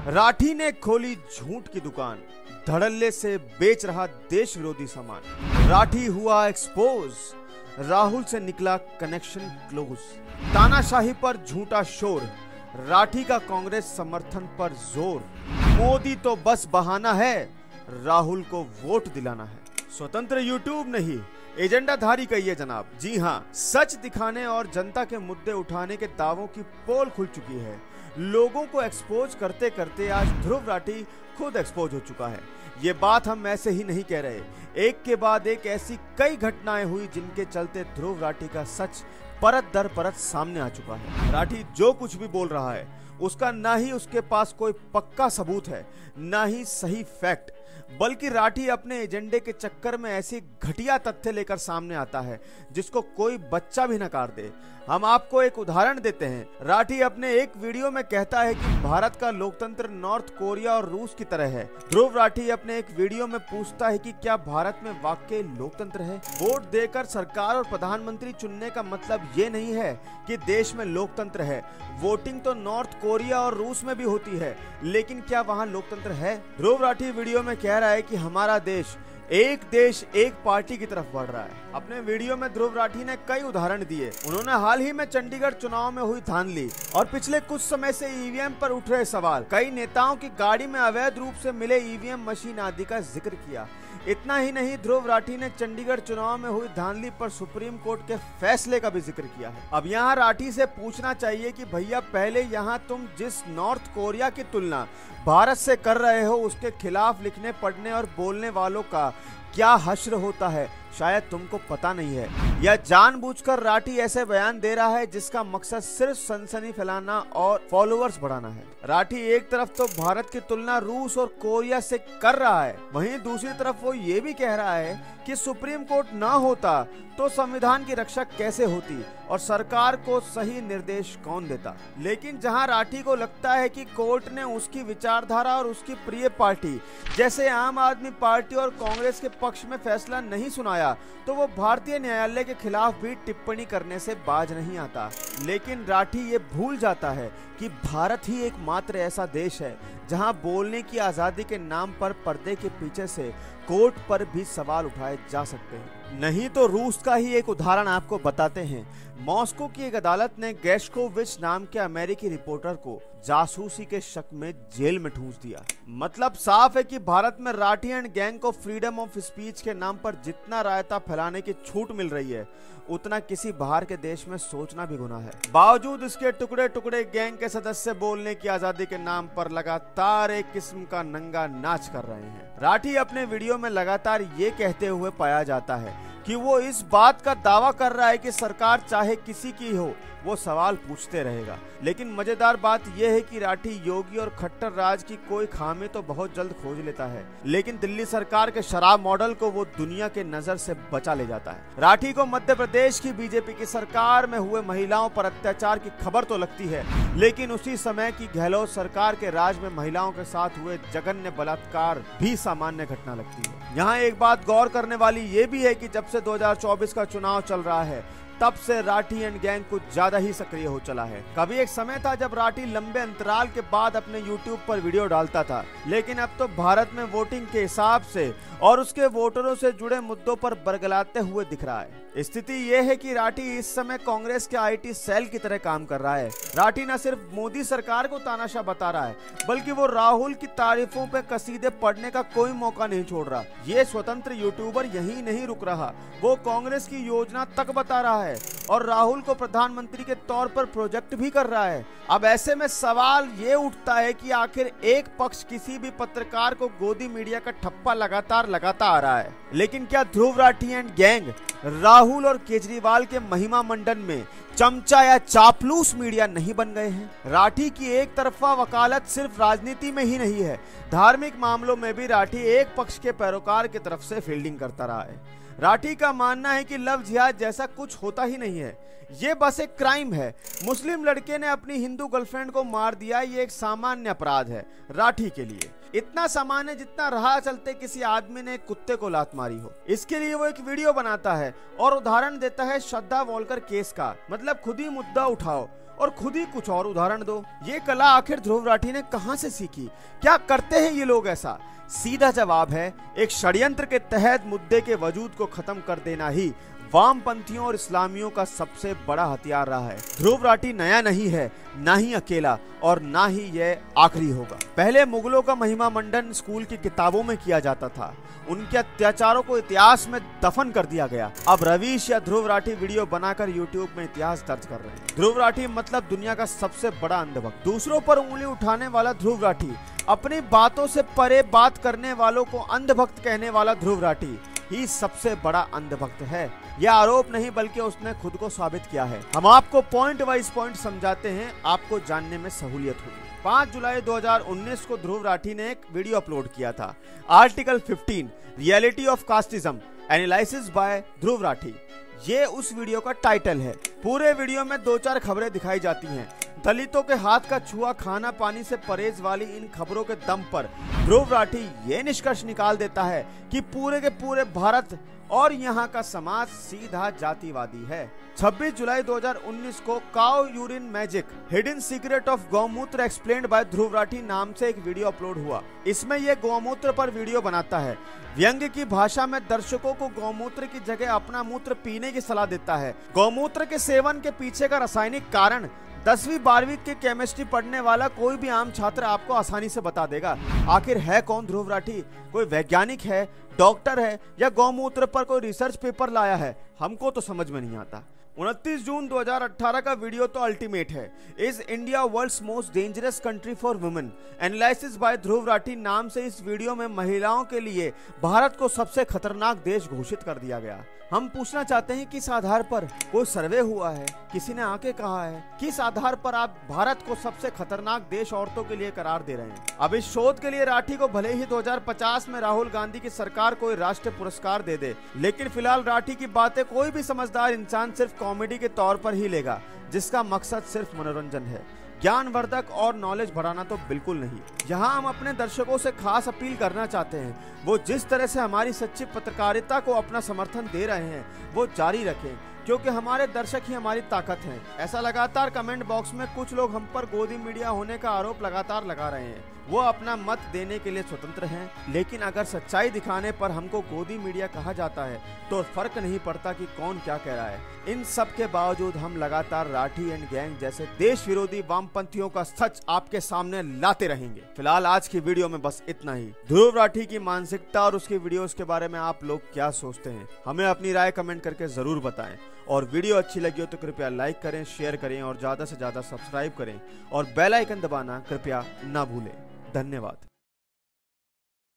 राठी ने खोली झूठ की दुकान, धड़ल्ले से बेच रहा देश विरोधी सामान। राठी हुआ एक्सपोज, राहुल से निकला कनेक्शन क्लोज। तानाशाही पर झूठा शोर, राठी का कांग्रेस समर्थन पर जोर। मोदी तो बस बहाना है, राहुल को वोट दिलाना है। स्वतंत्र यूट्यूब नहीं, एजेंडाधारी कहिए जनाब। जी हाँ, सच दिखाने और जनता के मुद्दे उठाने के दावों की पोल खुल चुकी है। लोगों को एक्सपोज करते करते आज ध्रुव राठी खुद एक्सपोज हो चुका है। ये बात हम ऐसे ही नहीं कह रहे, एक के बाद एक ऐसी कई घटनाएं हुई जिनके चलते ध्रुव राठी का सच परत दर परत सामने आ चुका है। राठी जो कुछ भी बोल रहा है उसका ना ही उसके पास कोई पक्का सबूत है, ना ही सही फैक्ट, बल्कि राठी अपने एजेंडे के चक्कर में ऐसी घटिया तथ्य लेकर सामने आता है जिसको कोई बच्चा भी नकार दे। हम आपको एक उदाहरण देते हैं। राठी अपने एक वीडियो में कहता है कि भारत का लोकतंत्र नॉर्थ कोरिया और रूस की तरह है। ध्रुव राठी अपने एक वीडियो में पूछता है कि क्या भारत में वाकई लोकतंत्र है। वोट देकर सरकार और प्रधानमंत्री चुनने का मतलब ये नहीं है कि देश में लोकतंत्र है। वोटिंग तो नॉर्थ कोरिया और रूस में भी होती है, लेकिन क्या वहाँ लोकतंत्र है? ध्रुव राठी वीडियो में कह रहा है कि हमारा देश एक पार्टी की तरफ बढ़ रहा है। अपने वीडियो में ध्रुव राठी ने कई उदाहरण दिए। उन्होंने हाल ही में चंडीगढ़ चुनाव में हुई धांधली और पिछले कुछ समय से ईवीएम पर उठ रहे सवाल, कई नेताओं की गाड़ी में अवैध रूप से मिले ईवीएम मशीन आदि का जिक्र किया। इतना ही नहीं, ध्रुव राठी ने चंडीगढ़ चुनाव में हुई धांधली पर सुप्रीम कोर्ट के फैसले का भी जिक्र किया है। अब यहाँ राठी से पूछना चाहिए कि भैया, पहले यहाँ तुम जिस नॉर्थ कोरिया की तुलना भारत से कर रहे हो उसके खिलाफ लिखने, पढ़ने और बोलने वालों का क्या हश्र होता है, शायद तुमको पता नहीं है। यह जानबूझकर राठी ऐसे बयान दे रहा है जिसका मकसद सिर्फ सनसनी फैलाना और फॉलोअर्स बढ़ाना है। राठी एक तरफ तो भारत की तुलना रूस और कोरिया से कर रहा है, वहीं दूसरी तरफ वो ये भी कह रहा है कि सुप्रीम कोर्ट ना होता तो संविधान की रक्षा कैसे होती और सरकार को सही निर्देश कौन देता। लेकिन जहां राठी को लगता है कि कोर्ट ने उसकी विचारधारा और उसकी प्रिय पार्टी जैसे आम आदमी पार्टी और कांग्रेस के पक्ष में फैसला नहीं सुनाया, तो वो भारतीय न्यायालय के खिलाफ भी टिप्पणी करने से बाज नहीं आता। लेकिन राठी ये भूल जाता है कि भारत ही एकमात्र ऐसा देश है जहां बोलने की आजादी के नाम पर पर्दे के पीछे से कोर्ट पर भी सवाल उठाए जा सकते हैं। नहीं तो रूस का ही एक उदाहरण आपको बताते हैं। मॉस्को की एक अदालत ने गैश्कोविच नाम के अमेरिकी रिपोर्टर को जासूसी के शक में जेल में ठूंस दिया। मतलब साफ है कि भारत में राठी एंड गैंग को फ्रीडम ऑफ स्पीच के नाम पर जितना रायता फैलाने की छूट मिल रही है, उतना किसी बाहर के देश में सोचना भी गुनाह है। बावजूद इसके टुकड़े टुकड़े गैंग के सदस्य बोलने की आजादी के नाम पर लगातार एक किस्म का नंगा नाच कर रहे हैं। राठी अपने वीडियो में लगातार ये कहते हुए पाया जाता है कि वो इस बात का दावा कर रहा है कि सरकार चाहे किसी की हो, वो सवाल पूछते रहेगा। लेकिन मजेदार बात यह है कि राठी योगी और खट्टर राज की कोई खामी तो बहुत जल्द खोज लेता है, लेकिन दिल्ली सरकार के शराब मॉडल को वो दुनिया के नजर से बचा ले जाता है। राठी को मध्य प्रदेश की बीजेपी की सरकार में हुए महिलाओं पर अत्याचार की खबर तो लगती है, लेकिन उसी समय की गहलोत सरकार के राज में महिलाओं के साथ हुए जघन्य बलात्कार भी सामान्य घटना लगती है। यहाँ एक बात गौर करने वाली ये भी है कि जब से 2024 का चुनाव चल रहा है, तब से राठी एंड गैंग कुछ ज्यादा ही सक्रिय हो चला है। कभी एक समय था जब राठी लंबे अंतराल के बाद अपने YouTube पर वीडियो डालता था, लेकिन अब तो भारत में वोटिंग के हिसाब से और उसके वोटरों से जुड़े मुद्दों पर बरगलाते हुए दिख रहा है। स्थिति यह है कि राठी इस समय कांग्रेस के IT सेल की तरह काम कर रहा है। राठी न सिर्फ मोदी सरकार को तानाशाह बता रहा है, बल्कि वो राहुल की तारीफों पे कसीदे पढ़ने का कोई मौका नहीं छोड़ रहा। ये स्वतंत्र यूट्यूबर यही नहीं रुक रहा, वो कांग्रेस की योजना तक बता रहा है और राहुल को प्रधानमंत्री के तौर पर प्रोजेक्ट भी कर रहा है। अब ऐसे में सवाल ये उठता है कि आखिर एक पक्ष किसी भी पत्रकार को गोदी मीडिया का ठप्पा लगातार लगाता आ रहा है, लेकिन क्या ध्रुव राठी एंड गैंग राहुल और केजरीवाल के महिमा मंडन में चमचा या चापलूस मीडिया नहीं बन गए हैं? राठी की एक तरफा वकालत सिर्फ राजनीति में ही नहीं है, धार्मिक मामलों में भी राठी एक पक्ष के पैरोकार की तरफ से फील्डिंग करता रहा है। राठी का मानना है कि लव जिहाद जैसा कुछ होता ही नहीं है, ये बस एक क्राइम है। मुस्लिम लड़के ने अपनी हिंदू गर्लफ्रेंड को मार दिया, ये एक सामान्य अपराध है राठी के लिए। इतना सामान्य जितना राह चलते किसी आदमी ने कुत्ते को लात मारी हो। इसके लिए वो एक वीडियो बनाता है और उदाहरण देता है श्रद्धा वोलकर केस का। मतलब खुद ही मुद्दा उठाओ और खुद ही कुछ और उदाहरण दो। ये कला आखिर ध्रुव राठी ने कहां से सीखी? क्या करते हैं ये लोग ऐसा? सीधा जवाब है, एक षड्यंत्र के तहत मुद्दे के वजूद को खत्म कर देना ही वामपंथियों और इस्लामियों का सबसे बड़ा हथियार रहा है। ध्रुव राठी नया नहीं है, ना ही अकेला, और ना ही यह आखिरी होगा। पहले मुगलों का महिमा मंडन स्कूल की किताबों में किया जाता था, उनके अत्याचारों को इतिहास में दफन कर दिया गया। अब रवीश या ध्रुव राठी वीडियो बनाकर यूट्यूब में इतिहास दर्ज कर रहे हैं। ध्रुव राठी मतलब दुनिया का सबसे बड़ा अंधभक्त, दूसरों पर उंगली उठाने वाला ध्रुव राठी, अपनी बातों से परे बात करने वालों को अंधभक्त कहने वाला ध्रुव राठी ही सबसे बड़ा अंधभक्त है। यह आरोप नहीं बल्कि उसने खुद को साबित किया है। हम आपको पॉइंट वाइज पॉइंट समझाते हैं, आपको जानने में सहूलियत होगी। 5 जुलाई 2019 को ध्रुव राठी ने एक वीडियो अपलोड किया था। Article 15 reality of casteism analysis by Dhruv Rathee, ये उस वीडियो का टाइटल है। पूरे वीडियो में 2-4 खबरें दिखाई जाती हैं। दलितों के हाथ का छुआ खाना पानी से परहेज वाली इन खबरों के दम पर ध्रुव राठी ये निष्कर्ष निकाल देता है कि पूरे के पूरे भारत और यहाँ का समाज सीधा जातिवादी है। 26 जुलाई 2019 को cow urine magic hidden secret of गौमूत्र एक्सप्लेन्ड बाय ध्रुव राठी नाम से एक वीडियो अपलोड हुआ। इसमें यह गौमूत्र पर वीडियो बनाता है। व्यंग्य की भाषा में दर्शकों को गौमूत्र की जगह अपना मूत्र पीने की सलाह देता है। गौमूत्र के सेवन के पीछे का रासायनिक कारण 10वीं 12वीं की केमिस्ट्री पढ़ने वाला कोई भी आम छात्र आपको आसानी से बता देगा। आखिर है कौन ध्रुव राठी? कोई वैज्ञानिक है, डॉक्टर है, या गौमूत्र पर कोई रिसर्च पेपर लाया है? हमको तो समझ में नहीं आता। 29 जून 2018 का वीडियो तो अल्टीमेट है। Is India world's most dangerous country for women analysis by Dhruv Rathee नाम से इस वीडियो में महिलाओं के लिए भारत को सबसे खतरनाक देश घोषित कर दिया गया। हम पूछना चाहते हैं किस आधार पर? कोई सर्वे हुआ है? किसी ने आके कहा है? किस आधार पर आप भारत को सबसे खतरनाक देश औरतों के लिए करार दे रहे हैं? अब इस शोध के लिए राठी को भले ही 2050 में राहुल गांधी की सरकार कोई राष्ट्रीय पुरस्कार दे दे, लेकिन फिलहाल राठी की बातें कोई भी समझदार इंसान सिर्फ कॉमेडी के तौर पर ही लेगा, जिसका मकसद सिर्फ मनोरंजन है। ज्ञानवर्धक और नॉलेज बढ़ाना तो बिल्कुल नहीं। यहाँ हम अपने दर्शकों से खास अपील करना चाहते हैं, वो जिस तरह से हमारी सच्ची पत्रकारिता को अपना समर्थन दे रहे हैं वो जारी रखें, क्योंकि हमारे दर्शक ही हमारी ताकत हैं। ऐसा लगातार कमेंट बॉक्स में कुछ लोग हम पर गोदी मीडिया होने का आरोप लगातार लगा रहे हैं। वो अपना मत देने के लिए स्वतंत्र हैं, लेकिन अगर सच्चाई दिखाने पर हमको गोदी मीडिया कहा जाता है तो फर्क नहीं पड़ता कि कौन क्या कह रहा है। इन सब के बावजूद हम लगातार राठी एंड गैंग जैसे देश विरोधी वामपंथियों का सच आपके सामने लाते रहेंगे। फिलहाल आज की वीडियो में बस इतना ही। ध्रुव राठी की मानसिकता और उसकी वीडियोस के बारे में आप लोग क्या सोचते हैं? हमें अपनी राय कमेंट करके जरूर बताएं, और वीडियो अच्छी लगी हो तो कृपया लाइक करें, शेयर करें और ज्यादा से ज्यादा सब्सक्राइब करें, और बेल आइकन दबाना कृपया ना भूलें। धन्यवाद।